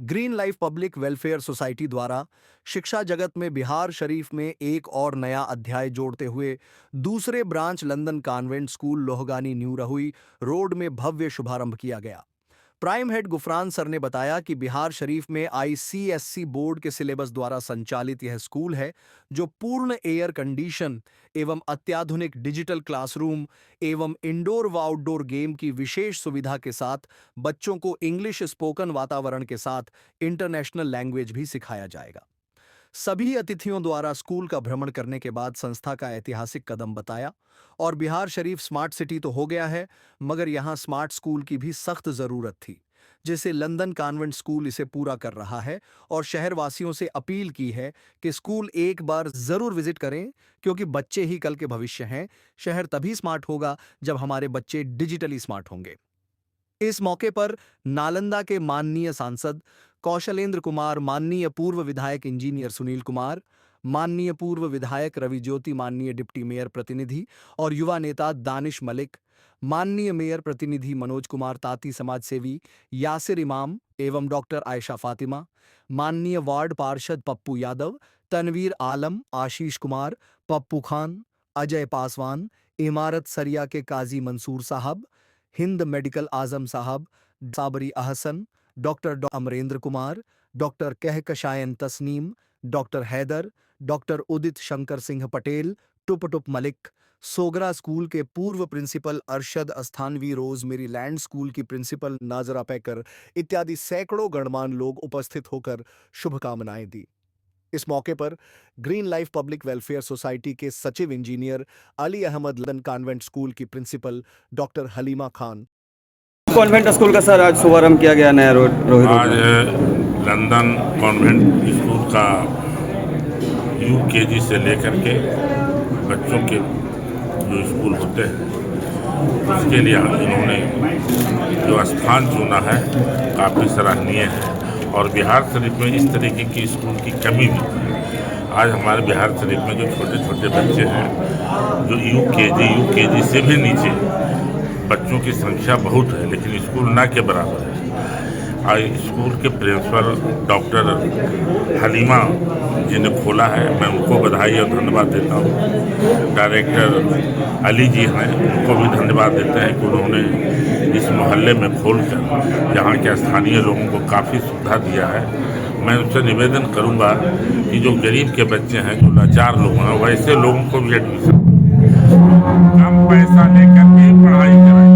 Green life public welfare society द्वारा शिक्षा जगत में बिहार शरीफ में एक और नया अध्याय जोड़ते हुए दूसरे branch London convent school Lohgani new Rahui road में भव्य शुभारंभ किया गया। प्राइम हेड गुफरान सर ने बताया कि बिहार शरीफ में आईसीएससी बोर्ड के सिलेबस द्वारा संचालित यह स्कूल है जो पूर्ण एयर कंडीशन एवं अत्याधुनिक डिजिटल क्लासरूम एवं इंडोर व आउटडोर गेम की विशेष सुविधा के साथ बच्चों को इंग्लिश स्पोकन वातावरण के साथ इंटरनेशनल लैंग्वेज भी सिखाया जाएगा। सभी अतिथियों द्वारा स्कूल का भ्रमण करने के बाद संस्था का ऐतिहासिक कदम बताया और बिहार शरीफ स्मार्ट सिटी तो हो गया है मगर यहां स्मार्ट स्कूल की भी सख्त जरूरत थी, जिसे लंदन कॉन्वेंट स्कूल इसे पूरा कर रहा है और शहरवासियों से अपील की है कि स्कूल एक बार जरूर विजिट करें क्योंकि बच्चे ही कल के भविष्य हैं। शहर तभी स्मार्ट होगा जब हमारे बच्चे डिजिटली स्मार्ट होंगे। इस मौके पर नालंदा के माननीय सांसद कौशलेंद्र कुमार, माननीय पूर्व विधायक इंजीनियर सुनील कुमार, माननीय पूर्व विधायक रवि ज्योति, माननीय डिप्टी मेयर प्रतिनिधि और युवा नेता दानिश मलिक, माननीय मेयर प्रतिनिधि मनोज कुमार ताती, समाजसेवी यासिर इमाम एवं डॉक्टर आयशा फातिमा, माननीय वार्ड पार्षद पप्पू यादव, तनवीर आलम, आशीष कुमार, पप्पू खान, अजय पासवान, इमारत सरिया के काजी मंसूर साहब, हिंद मेडिकल आजम साहब, Sabri Ahsan, doctor Amarendra Kumar, doctor Kahkashan Tasneem, doctor Haider, doctor Udit Shankar Singh Patel, टुप टुप मलिक, सोगरा स्कूल के पूर्व principal Arshad Asthanvi, Rose Mary land school की प्रिंसिपल नाजरा पैकर इत्यादि सैकड़ों गणमान्य लोग उपस्थित होकर शुभकामनाएं दी। इस मौके पर green life public welfare society के सचिव engineer Ali Ahmad, London convent school की principal doctor Halima Khan. Convent school का सर आज शुभारंभ किया गया नया रोहित। आज लंदन कॉन्वेंट स्कूल का यूकेजी से लेकर के बच्चों के जो स्कूल होते हैं उसके लिए इन्होंने जो स्थान चुना है काफ़ी सराहनीय है और बिहार शरीफ में इस तरीके की स्कूल की कमी भी है। आज हमारे बिहार शरीफ में जो छोटे छोटे बच्चे हैं जो यूकेजी से भी नीचे बच्चों की संख्या बहुत है लेकिन स्कूल ना के बराबर है। आज स्कूल के प्रिंसिपल डॉक्टर हलीमा जिन्हें खोला है, मैं उनको बधाई और धन्यवाद देता हूँ। डायरेक्टर अली जी हैं, उनको भी धन्यवाद देते हैं कि उन्होंने इस मोहल्ले में खोलकर यहाँ के स्थानीय लोगों को काफ़ी सुविधा दिया है। मैं उनसे निवेदन करूँगा कि जो गरीब के बच्चे हैं, जो लाचार लोग हैं, वैसे लोगों को भी एडमिशन कम पैसा लेकर के पढ़ाई कराएं।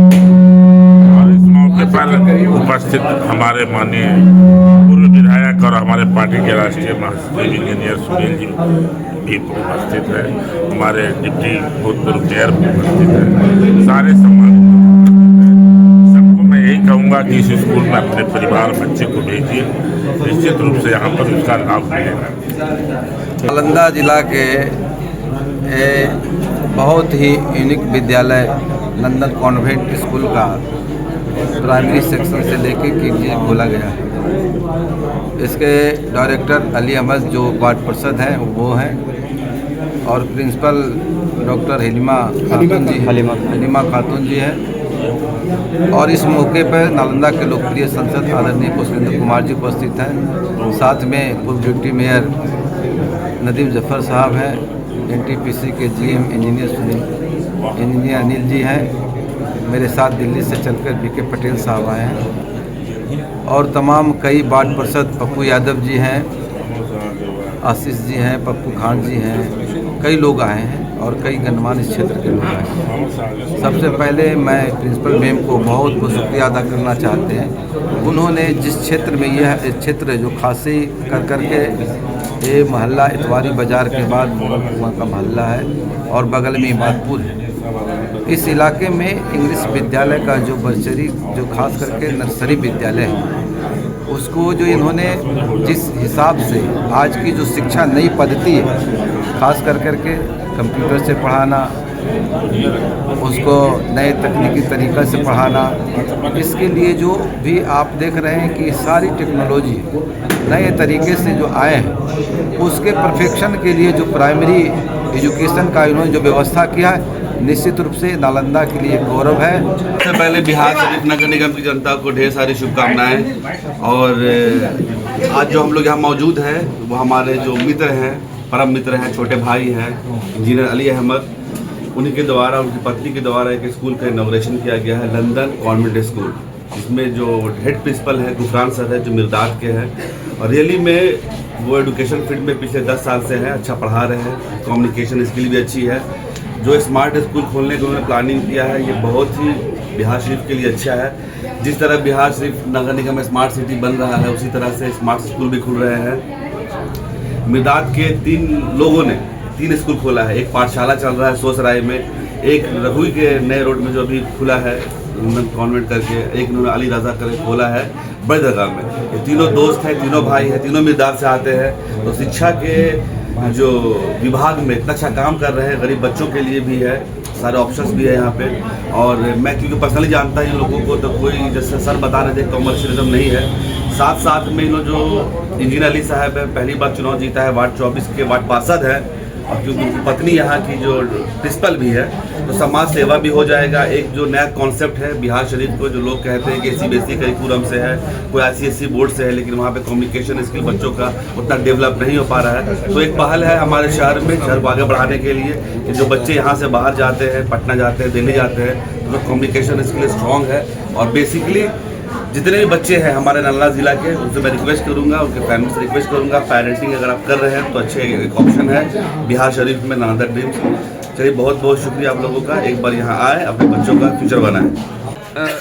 और इस मौके पर उपस्थित हमारे माननीय पूर्व विधायक और हमारे पार्टी के राष्ट्रीय महासचिव इंजीनियर सुनील जी भी उपस्थित है, हमारे डिप्टी भूतपूर्व मेयर भी उपस्थित है, सारे सम्मानित। सबको मैं यही कहूँगा कि इस स्कूल में अपने परिवार बच्चे को भेजिए, निश्चित रूप से यहाँ पर उसका लाभ मिलेगा। नालंदा जिला के बहुत ही यूनिक विद्यालय लंदन कॉन्वेंट स्कूल का प्राइमरी सेक्शन से लेकर के खोला गया है। इसके डायरेक्टर अली अहमद जो वार्ड पार्षद हैं वो हैं और प्रिंसिपल डॉक्टर हलीमा खातून जी हैं और इस मौके पर नालंदा के लोकप्रिय सांसद आदरणीय कौशलेंद्र कुमार जी उपस्थित हैं। साथ में पूर्व डिप्टी मेयर नदीम जफर साहब हैं, एनटीपीसी के जीएम इंजीनियर अनिल जी हैं, मेरे साथ दिल्ली से चलकर बीके पटेल साहब आए हैं और तमाम कई वार्ड पार्षद पप्पू यादव जी हैं, आशीष जी हैं, पप्पू खान जी हैं, कई लोग आए हैं और कई गणमान्य इस क्षेत्र के लोग आए हैं। सबसे पहले मैं प्रिंसिपल मैम को बहुत बहुत शुक्रिया अदा करना चाहते हैं। उन्होंने जिस क्षेत्र में यह क्षेत्र जो खासी कर करके ये मोहल्ला इतवारी बाज़ार के बाद वहाँ का मोहल्ला है और बगल में इमादपुर है। इस इलाके में इंग्लिश विद्यालय का जो बर्चरी जो खास करके नर्सरी विद्यालय है उसको जो इन्होंने जिस हिसाब से आज की जो शिक्षा नई पद्धति है खास कर करके कंप्यूटर से पढ़ाना, उसको नए तकनीकी तरीक़े से पढ़ाना, इसके लिए जो भी आप देख रहे हैं कि सारी टेक्नोलॉजी नए तरीके से जो आए हैं उसके परफेक्शन के लिए जो प्राइमरी एजुकेशन का इन्होंने जो व्यवस्था किया है निश्चित रूप से नालंदा के लिए गौरव है। सबसे पहले बिहार शरीफ नगर निगम की जनता को ढेर सारी शुभकामनाएं और आज जो हम लोग यहाँ मौजूद हैं वो हमारे जो मित्र हैं, परम मित्र हैं, छोटे भाई हैं, इंजीनियर अली अहमद, उन्हीं के द्वारा, उनकी पत्नी के द्वारा एक स्कूल का इनॉग्रेशन किया गया है, लंदन कॉन्वेंट स्कूल, जिसमें जो हेड प्रिंसिपल है गुफरान सर है, जो मिर्दाद के हैं। और रियली में वो एडुकेशन फील्ड में पिछले 10 साल से हैं, अच्छा पढ़ा रहे हैं, कम्युनिकेशन स्किल भी अच्छी है। जो स्मार्ट स्कूल खोलने की उन्होंने प्लानिंग किया है, ये बहुत ही बिहार शरीफ के लिए अच्छा है। जिस तरह बिहार शरीफ नगर निगम में स्मार्ट सिटी बन रहा है, उसी तरह से स्मार्ट स्कूल भी खुल रहे हैं। मिर्दाद के 3 लोगों ने 3 स्कूल खोला है। एक पाठशाला चल रहा है सोसराय में, एक रहुई के नए रोड में जो अभी खुला है लंदन कॉन्वेंट करके, एक उन्होंने अली रजा करके खोला है बड़ी दरगाह में। ये तीनों दोस्त हैं, तीनों भाई हैं, तीनों मिर्दाद से आते हैं। तो शिक्षा के जो विभाग में इतना अच्छा काम कर रहे हैं, गरीब बच्चों के लिए भी है, सारे ऑप्शंस भी है यहाँ पे। और मैं क्योंकि पर्सनली जानता हूँ इन लोगों को, तो कोई जैसे सर बता रहे थे कॉमर्शियलिज्म नहीं है। साथ में इन लोग जो इंजीनियर अली साहब है, पहली बार चुनाव जीता है, वार्ड 24 के वार्ड पार्षद है, और क्योंकि उनकी पत्नी यहाँ की जो प्रिंसिपल भी है, तो समाज सेवा भी हो जाएगा। एक जो नया कॉन्सेप्ट है बिहार शरीफ को, जो लोग कहते हैं कि CBSE करिकुलम से है, कोई ICSE बोर्ड से है, लेकिन वहाँ पे कम्युनिकेशन स्किल बच्चों का उतना डेवलप नहीं हो पा रहा है। तो एक पहल है हमारे शहर में, शहर को आगे बढ़ाने के लिए कि जो बच्चे यहाँ से बाहर जाते हैं, पटना जाते हैं, दिल्ली जाते हैं, तो कम्युनिकेशन स्किल स्ट्रॉन्ग है। और बेसिकली जितने भी बच्चे हैं हमारे नालंदा ज़िला के, उनसे मैं रिक्वेस्ट करूंगा, उनके फैमिली से रिक्वेस्ट करूंगा, पेरेंटिंग अगर आप कर रहे हैं तो अच्छे एक ऑप्शन है बिहार शरीफ में, नालंदा ड्रीम्स। चलिए बहुत बहुत शुक्रिया आप लोगों का, एक बार यहाँ आए, अपने बच्चों का फ्यूचर बनाएं।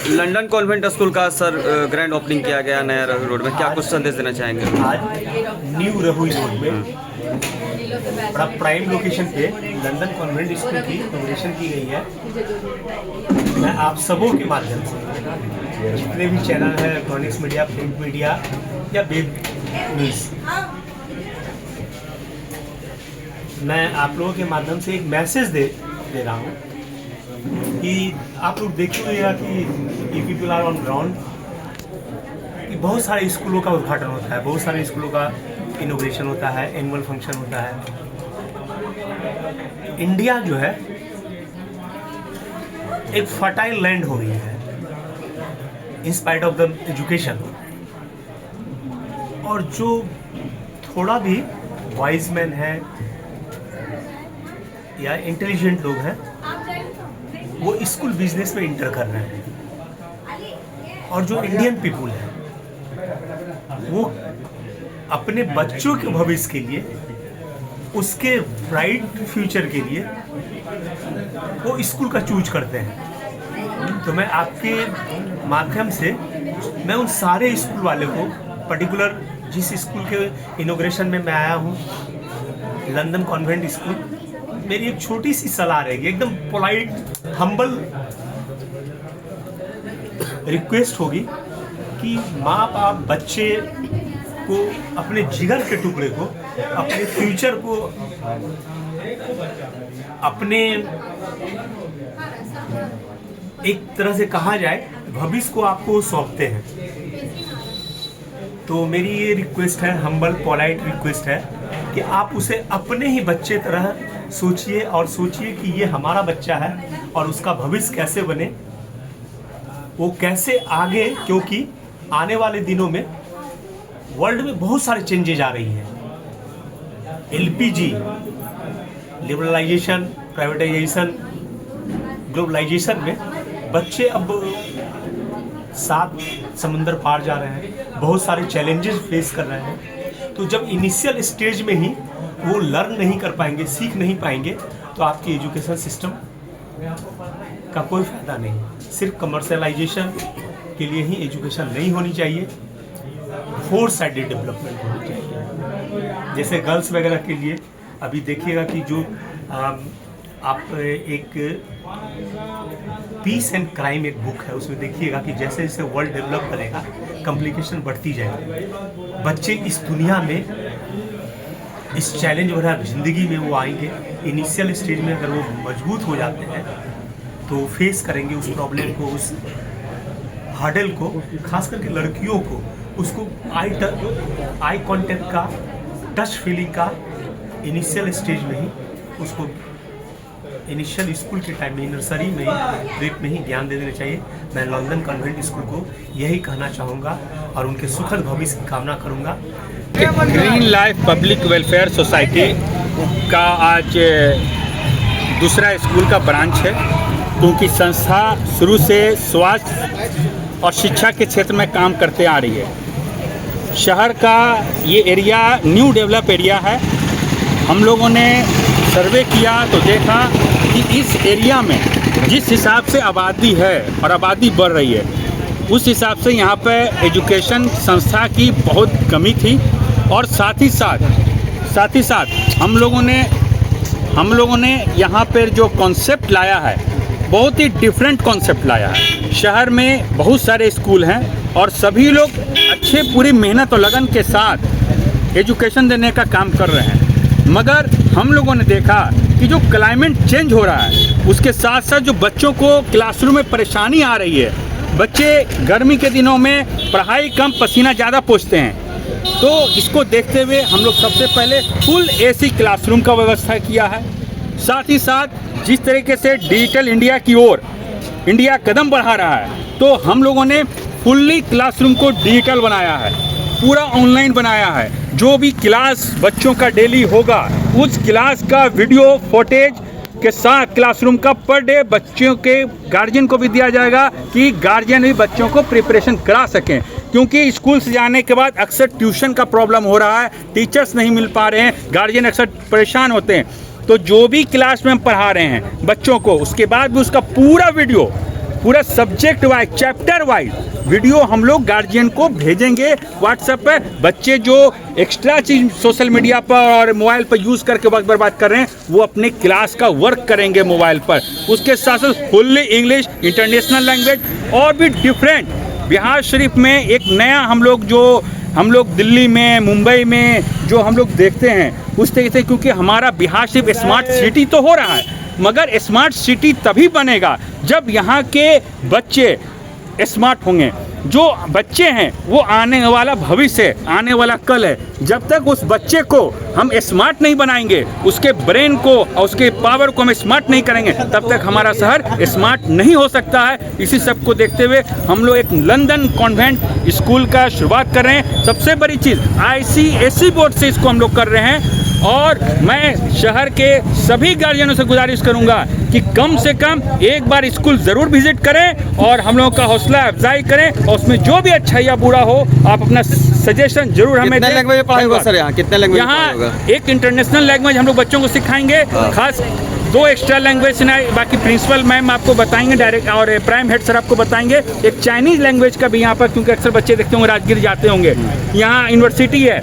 लंदन कॉन्वेंट स्कूल का सर ग्रैंड ओपनिंग किया गया नया रहुई रोड में, क्या कुछ संदेश देना चाहेंगे? आज न्यू रहुई रोड में बड़ा प्राइम लोकेशन पे लंदन कॉन्वेंट स्कूल की इनॉग्रेशन की गई है। मैं आप सबों के माध्यम से, जितने भी चैनल हैं, इलेक्ट्रॉनिक्स मीडिया, प्रिंट मीडिया या वेब न्यूज़, मैं आप लोगों के माध्यम से एक मैसेज दे रहा हूँ कि आप लोग देखिएगा कि पीपल आर ऑन ग्राउंड, कि बहुत सारे स्कूलों का उद्घाटन होता है, बहुत सारे स्कूलों का इनोग्रेशन होता है, एनुअल फंक्शन होता है। इंडिया जो है एक फर्टाइल लैंड हो गई है in spite of the education. और जो थोड़ा भी वाइज मैन है या इंटेलिजेंट लोग हैं, वो स्कूल बिजनेस में इंटर कर रहे हैं। और जो इंडियन पीपुल है वो अपने बच्चों के भविष्य के लिए, उसके ब्राइट फ्यूचर के लिए वो स्कूल का चूज करते हैं। तो मैं आपके माध्यम से मैं उन सारे स्कूल वाले को, पर्टिकुलर जिस स्कूल के इनॉग्रेशन में मैं आया हूँ, लंदन कॉन्वेंट स्कूल, मेरी एक छोटी सी सलाह रहेगी, एकदम पोलाइट हम्बल रिक्वेस्ट होगी कि माँ बाप बच्चे को, अपने जिगर के टुकड़े को, अपने फ्यूचर को, अपने एक तरह से कहा जाए भविष्य को आपको सौंपते हैं। तो मेरी ये रिक्वेस्ट है, हम्बल पोलाइट रिक्वेस्ट है कि आप उसे अपने ही बच्चे तरह सोचिए, और सोचिए कि ये हमारा बच्चा है और उसका भविष्य कैसे बने, वो कैसे आगे, क्योंकि आने वाले दिनों में वर्ल्ड में बहुत सारे चेंजेज आ रही हैं। LPG, लिबरलाइजेशन, प्राइवेटाइजेशन, ग्लोबलाइजेशन में बच्चे अब 7 समंदर पार जा रहे हैं, बहुत सारे चैलेंजेस फेस कर रहे हैं। तो जब इनिशियल स्टेज में ही वो लर्न नहीं कर पाएंगे, सीख नहीं पाएंगे, तो आपकी एजुकेशन सिस्टम का कोई फायदा नहीं। सिर्फ कमर्शलाइजेशन के लिए ही एजुकेशन नहीं होनी चाहिए, 4 साइडेड डेवलपमेंट होनी चाहिए। जैसे गर्ल्स वगैरह के लिए अभी देखिएगा कि जो आप एक पीस एंड क्राइम एक बुक है, उसमें देखिएगा कि जैसे जैसे वर्ल्ड डेवलप करेगा, कॉम्प्लिकेशन बढ़ती जाएगी। बच्चे इस दुनिया में, इस चैलेंज भरा जिंदगी में वो आएंगे, इनिशियल स्टेज में अगर वो मजबूत हो जाते हैं तो फेस करेंगे उस प्रॉब्लम को, उस हार्डल को, खास करके लड़कियों को, उसको आई कांटेक्ट का, टच फीलिंग का इनिशियल स्टेज में ही उसको इनिशियल स्कूल के टाइम में, नर्सरी में ही, प्रीप में ही ज्ञान दे देना चाहिए। मैं लंदन कॉन्वेंट स्कूल को यही कहना चाहूँगा और उनके सुखद भविष्य की कामना करूँगा। Green life public welfare society का आज दूसरा स्कूल का ब्रांच है, क्योंकि संस्था शुरू से स्वास्थ्य और शिक्षा के क्षेत्र में काम करते आ रही है। शहर का ये एरिया न्यू डेवलप एरिया है। हम लोगों ने सर्वे किया तो देखा कि इस एरिया में जिस हिसाब से आबादी है और आबादी बढ़ रही है, उस हिसाब से यहाँ पे एजुकेशन संस्था की बहुत कमी थी। और साथ ही साथ हम लोगों ने यहाँ पर जो कॉन्सेप्ट लाया है, बहुत ही डिफरेंट कॉन्सेप्ट लाया है। शहर में बहुत सारे स्कूल हैं और सभी लोग अच्छे पूरी मेहनत और लगन के साथ एजुकेशन देने का काम कर रहे हैं, मगर हम लोगों ने देखा कि जो क्लाइमेट चेंज हो रहा है, उसके साथ साथ जो बच्चों को क्लासरूम में परेशानी आ रही है, बच्चे गर्मी के दिनों में पढ़ाई कम, पसीना ज़्यादा पोंछते हैं। तो इसको देखते हुए हम लोग सबसे पहले फुल एसी क्लासरूम का व्यवस्था किया है। साथ ही साथ जिस तरीके से डिजिटल इंडिया की ओर इंडिया कदम बढ़ा रहा है, तो हम लोगों ने फुल्ली क्लासरूम को डिजिटल बनाया है, पूरा ऑनलाइन बनाया है। जो भी क्लास बच्चों का डेली होगा, उस क्लास का वीडियो फुटेज के साथ क्लासरूम का पर डे बच्चों के गार्जियन को भी दिया जाएगा कि गार्जियन भी बच्चों को प्रिपरेशन करा सकें। क्योंकि स्कूल से जाने के बाद अक्सर ट्यूशन का प्रॉब्लम हो रहा है, टीचर्स नहीं मिल पा रहे हैं, गार्जियन अक्सर परेशान होते हैं। तो जो भी क्लास में हम पढ़ा रहे हैं बच्चों को, उसके बाद भी उसका पूरा वीडियो, पूरा subject wise, chapter wise video हम लोग गार्जियन को भेजेंगे व्हाट्सएप पे। बच्चे जो एक्स्ट्रा चीज सोशल मीडिया पर और मोबाइल पर यूज़ करके वक्त बर्बाद कर रहे हैं, वो अपने क्लास का वर्क करेंगे मोबाइल पर। उसके साथ साथ फुल्ली इंग्लिश, इंटरनेशनल लैंग्वेज और भी डिफरेंट। बिहार शरीफ में एक नया हम लोग दिल्ली में, मुंबई में जो हम लोग देखते हैं उस तरीके से, क्योंकि हमारा बिहार सिर्फ स्मार्ट सिटी तो हो रहा है, मगर स्मार्ट सिटी तभी बनेगा जब यहाँ के बच्चे स्मार्ट होंगे। जो बच्चे हैं वो आने वाला भविष्य है, आने वाला कल है। जब तक उस बच्चे को हम स्मार्ट नहीं बनाएंगे, उसके ब्रेन को और उसके पावर को हम स्मार्ट नहीं करेंगे, तब तक हमारा शहर स्मार्ट नहीं हो सकता है। इसी सब को देखते हुए हम लोग एक लंदन कॉन्वेंट स्कूल का शुरुआत कर रहे हैं। सबसे बड़ी चीज़ ICSE बोर्ड से इसको हम लोग कर रहे हैं। और मैं शहर के सभी गार्जियनों से गुजारिश करूंगा कि कम से कम एक बार स्कूल ज़रूर विजिट करें और हम लोगों का हौसला अफजाई करें, और उसमें जो भी अच्छा या बुरा हो आप अपना सजेशन जरूर हमें दें। लैंग्वेज पढ़ाई होगा सर यहाँ? कितने लैंग्वेज पढ़ाई होगा? यहाँ एक इंटरनेशनल लैंग्वेज हम लोग बच्चों को सिखाएंगे, खास 2 एक्स्ट्रा लैंग्वेज, बाकी प्रिंसिपल मैम आपको बताएंगे डायरेक्ट, और प्राइम हेड सर आपको बताएंगे। एक चाइनीज़ लैंग्वेज का भी यहाँ पर, क्योंकि अक्सर बच्चे देखते होंगे राजगीर जाते होंगे, यहाँ यूनिवर्सिटी है,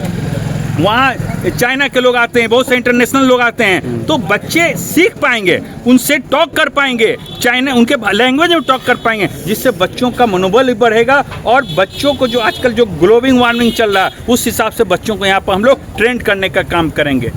वहाँ चाइना के लोग आते हैं, बहुत से इंटरनेशनल लोग आते हैं, तो बच्चे सीख पाएंगे, उनसे टॉक कर पाएंगे, चाइना उनके लैंग्वेज में टॉक कर पाएंगे, जिससे बच्चों का मनोबल भी बढ़ेगा। और बच्चों को जो आजकल जो ग्लोबल वार्मिंग चल रहा है, उस हिसाब से बच्चों को यहाँ पर हम लोग ट्रेंड करने का काम करेंगे।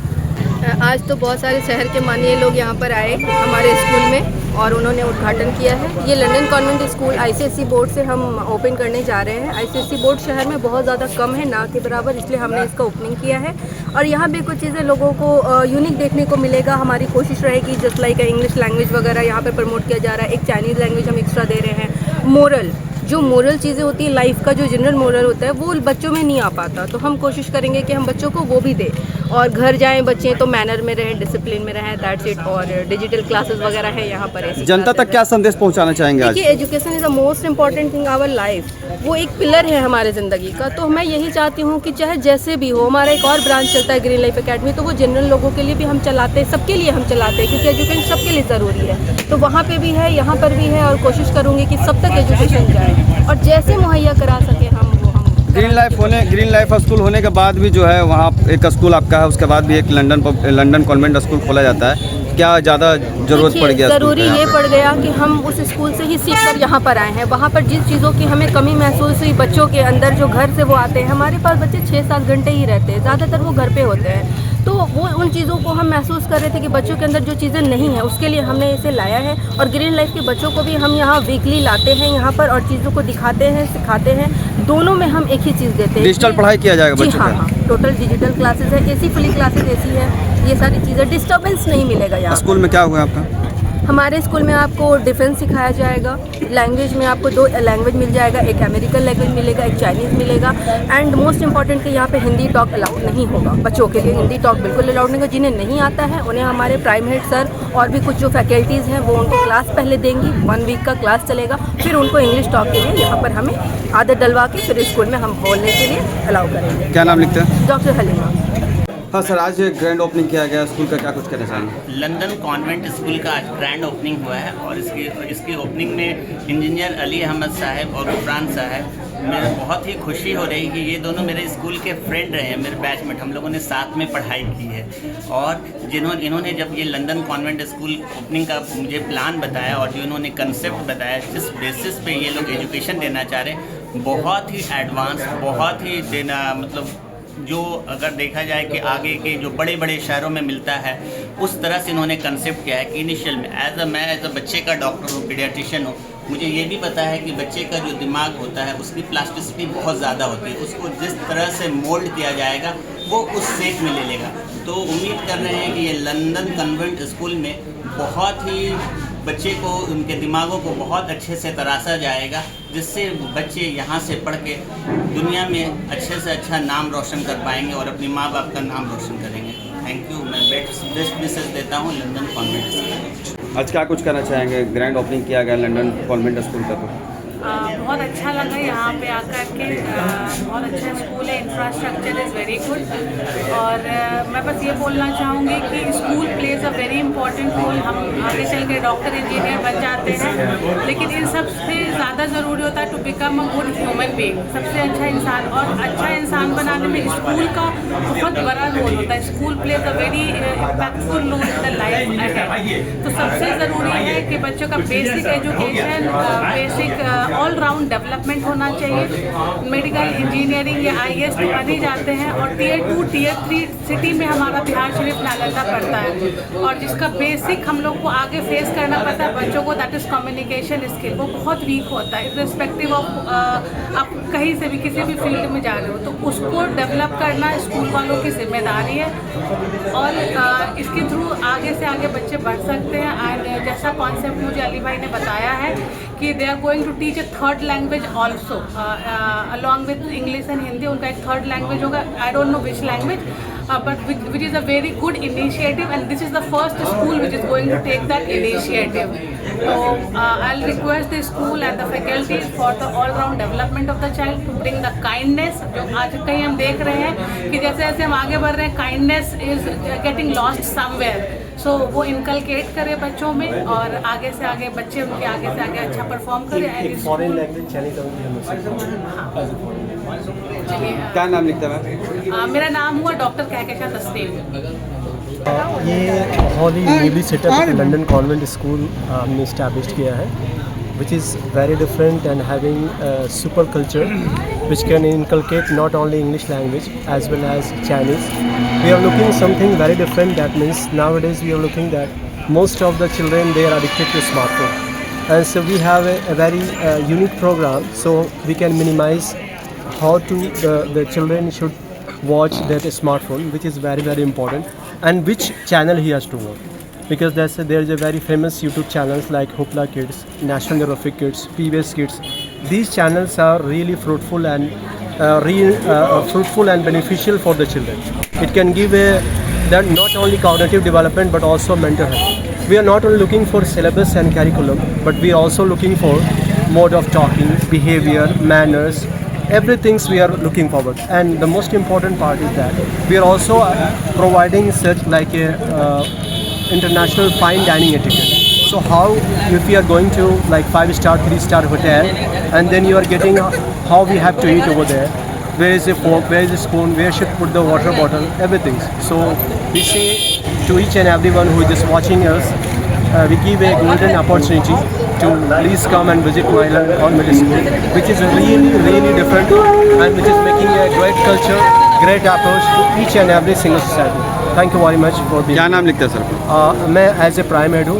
आज तो बहुत सारे शहर के माननीय लोग यहाँ पर आए हमारे स्कूल में और उन्होंने उद्घाटन किया है। ये London convent school ICSE board से हम ओपन करने जा रहे हैं। ICSE बोर्ड शहर में बहुत ज़्यादा कम है, ना के बराबर, इसलिए हमने इसका ओपनिंग किया है। और यहाँ भी कुछ चीज़ें लोगों को यूनिक देखने को मिलेगा। हमारी कोशिश रहेगी जस्ट लाइक इंग्लिश लैंग्वेज वगैरह यहाँ पर प्रमोट किया जा रहा है। एक चाइनीज़ लैंग्वेज हम एक्स्ट्रा दे रहे हैं। मोरल, जो मोरल चीज़ें होती है लाइफ का, जो जनरल मोरल होता है, वो बच्चों में नहीं आ पाता, तो हम कोशिश करेंगे कि हम बच्चों को वो भी दें। और घर जाएं बच्चे तो मैनर में रहें, डिसिप्लिन में रहें, दैट्स इट। और डिजिटल क्लासेस वगैरह है यहाँ पर। जनता तक क्या संदेश पहुंचाना चाहेंगे आज? देखिए, education is the most important thing our life. वो एक पिलर है हमारे ज़िंदगी का। तो मैं यही चाहती हूँ कि चाहे जैसे भी हो, हमारा एक और ब्रांच चलता है ग्रीन लाइफ एकेडमी, तो वो जनरल लोगों के लिए भी हम चलाते हैं, सबके लिए हम चलाते हैं, क्योंकि एजुकेशन सबके लिए ज़रूरी है। तो वहाँ पर भी है, यहाँ पर भी है, और कोशिश करूँगी कि सब तक एजुकेशन जाए और जैसे मुहैया करा सके हम ग्रीन लाइफ स्कूल होने के बाद भी जो है वहाँ एक स्कूल आपका है, उसके बाद भी एक लंदन कॉन्वेंट स्कूल खोला जाता है। क्या ज़्यादा ज़रूरत पड़ गया? ज़रूरी ये पड़ गया कि हम उस स्कूल से ही सीखकर यहाँ पर आए हैं। वहाँ पर जिस चीज़ों की हमें कमी महसूस हुई बच्चों के अंदर, जो घर से वो आते हैं, हमारे पास बच्चे 6-7 घंटे ही रहते हैं, ज़्यादातर वो घर पे होते हैं। तो वो उन चीज़ों को हम महसूस कर रहे थे कि बच्चों के अंदर जो चीज़ें नहीं हैं, उसके लिए हमने इसे लाया है। और ग्रीन लाइफ के बच्चों को भी हम यहाँ वीकली लाते हैं यहाँ पर, और चीज़ों को दिखाते हैं, सिखाते हैं। दोनों में हम एक ही चीज़ देते हैं। डिजिटल पढ़ाई किया जाएगा बच्चों हाँ, टोटल डिजिटल क्लासेस है, AC फुली क्लासेस AC है, ये सारी चीज़ें, डिस्टर्बेंस नहीं मिलेगा यहाँ। स्कूल में क्या हुआ आपका? हमारे स्कूल में आपको डिफेंस सिखाया जाएगा। लैंग्वेज में आपको 2 लैंग्वेज मिल जाएगा, एक अमेरिकन लैंग्वेज मिलेगा, एक चाइनीज़ मिलेगा। एंड मोस्ट इंपॉर्टेंट कि यहाँ पे हिंदी टॉक अलाउड नहीं होगा, बच्चों के लिए हिंदी टॉक बिल्कुल अलाउड नहीं होगा। जिन्हें नहीं आता है उन्हें हमारे प्राइम हेड सर और भी कुछ जो फैकल्टीज़ हैं वो उनको क्लास पहले देंगी, 1 वीक का क्लास चलेगा, फिर उनको इंग्लिश टॉक के लिए यहाँ पर हमें आदत डलवा के फिर स्कूल में हम बोलने के लिए अलाउ करेंगे। क्या नाम लिखते हैं? डॉक्टर हलीमा। हाँ सर, आज ग्रैंड ओपनिंग किया गया स्कूल का, क्या कुछ कहना चाहेंगे? लंदन कॉन्वेंट स्कूल का आज ग्रैंड ओपनिंग हुआ है और इसकी ओपनिंग में इंजीनियर अली अहमद साहब और गुफरान साहब, मेरे बहुत ही खुशी हो रही कि ये दोनों मेरे स्कूल के फ्रेंड रहे हैं, मेरे बैचमेट, हम लोगों ने साथ में पढ़ाई की है। और इन्होंने जब ये लंदन कॉन्वेंट स्कूल ओपनिंग का मुझे प्लान बताया और जो इन्होंने कंसेप्ट बताया, जिस बेसिस पे ये लोग एजुकेशन देना चाह रहे हैं, बहुत ही एडवांस, बहुत ही देना, मतलब जो अगर देखा जाए कि आगे के जो बड़े बड़े शहरों में मिलता है उस तरह से इन्होंने कंसेप्ट किया है कि इनिशियल में मैं एज अ बच्चे का डॉक्टर हूँ, पीडियाट्रिशियन हूँ, मुझे ये भी पता है कि बच्चे का जो दिमाग होता है उसकी प्लास्टिसिटी बहुत ज़्यादा होती है, उसको जिस तरह से मोल्ड किया जाएगा वो उस शेप में ले लेगा। तो उम्मीद कर रहे हैं कि ये लंदन कॉन्वेंट स्कूल में बहुत ही बच्चे को, उनके दिमागों को बहुत अच्छे से तराशा जाएगा, जिससे बच्चे यहाँ से पढ़ के दुनिया में अच्छे से अच्छा नाम रोशन कर पाएंगे और अपने माँ बाप का नाम रोशन करेंगे। Thank you. मैं बेस्ट विशेष देता हूँ लंदन कॉन्वेंट स्कूल। आज क्या कुछ करना चाहेंगे? ग्रैंड ओपनिंग किया गया लंदन कॉन्वेंट स्कूल का, तो बहुत अच्छा लगा यहाँ पे आकर के। बहुत अच्छा स्कूल है, इंफ्रास्ट्रक्चर इज़ वेरी गुड। और मैं बस ये बोलना चाहूँगी कि school plays a very important role. हम आगे चल के डॉक्टर, इंजीनियर बन जाते हैं, लेकिन इन सब से ज़्यादा ज़रूरी होता है to become a good human being, सबसे अच्छा इंसान। और अच्छा इंसान बनाने में स्कूल का बहुत बड़ा रोल होता है। School plays a very impactful role in the life ahead. तो सबसे ज़रूरी है कि बच्चों का basic education, basic all round development होना चाहिए। मेडिकल, इंजीनियरिंग या IAS तो बन ही जाते हैं। और Tier 2, Tier 3 सिटी में हमारा बिहार शरीफ नालंदा पड़ता है, और जिसका बेसिक हम लोग को आगे फेस करना पड़ता है बच्चों को, दैट इज़ कम्युनिकेशन स्किल। वो बहुत वीक होता है इर्रिस्पेक्टिव ऑफ आप कहीं से भी किसी भी फील्ड में जा रहे हो, तो उसको डेवलप करना स्कूल वालों की जिम्मेदारी है। और इसके थ्रू आगे से आगे बच्चे बढ़ सकते हैं। एंड जैसा कॉन्सेप्ट मुझे अली भाई ने बताया है कि they are going to teach a third language also along with English and Hindi. उनका एक थर्ड लैंग्वेज होगा, I don't know which language, but which is a very good initiative, and this is the first school which is going to take that initiative. So I'll request the school and the faculty for the all-round development of the child to bring the kindness. जो आज कहीं हम देख रहे हैं कि जैसे जैसे हम आगे बढ़ रहे हैं, kindness is getting lost somewhere. So वो इनकलकेट करे बच्चों में, और आगे से आगे बच्चे उनके आगे से आगे अच्छा परफॉर्म करें। फॉरेन लैंग्वेज चलिए, क्या नाम लिखता है? मेरा नाम हुआ डॉक्टर कहकशा तस्नीम। ये बहुत ही newly set up London convent school हमने इस्टेब्लिश किया है, which is very different and having a super culture which can inculcate not only English language as well as Chinese. We are looking something very different. That means nowadays we are looking that most of the children, they are addicted to smartphone, and so we have a very unique program so we can minimize how to the children should watch that smartphone, which is very, very important, and which channel he has to watch. Because there is a very famous YouTube channels like Hoopla Kids, National Geographic Kids, PBS Kids. These channels are really fruitful and beneficial for the children. It can give that not only cognitive development but also mental health. We are not only looking for syllabus and curriculum, but we are also looking for mode of talking, behavior, manners, everything we are looking forward. And the most important part is that we are also providing such like a international fine dining etiquette. So how, if we are going to like 5-star, 3-star hotel, and then you are getting how we have to eat over there, where is the fork, where is the spoon, where should put the water bottle, everything. So we say to each and everyone who is just watching us, we give a golden opportunity to please come and visit my London Convent School, which is really, really different and which is making a great culture, great approach to each and every single society. Thank you very much for being. क्या नाम लिखते हैं sir? मैं as a prime head हूँ।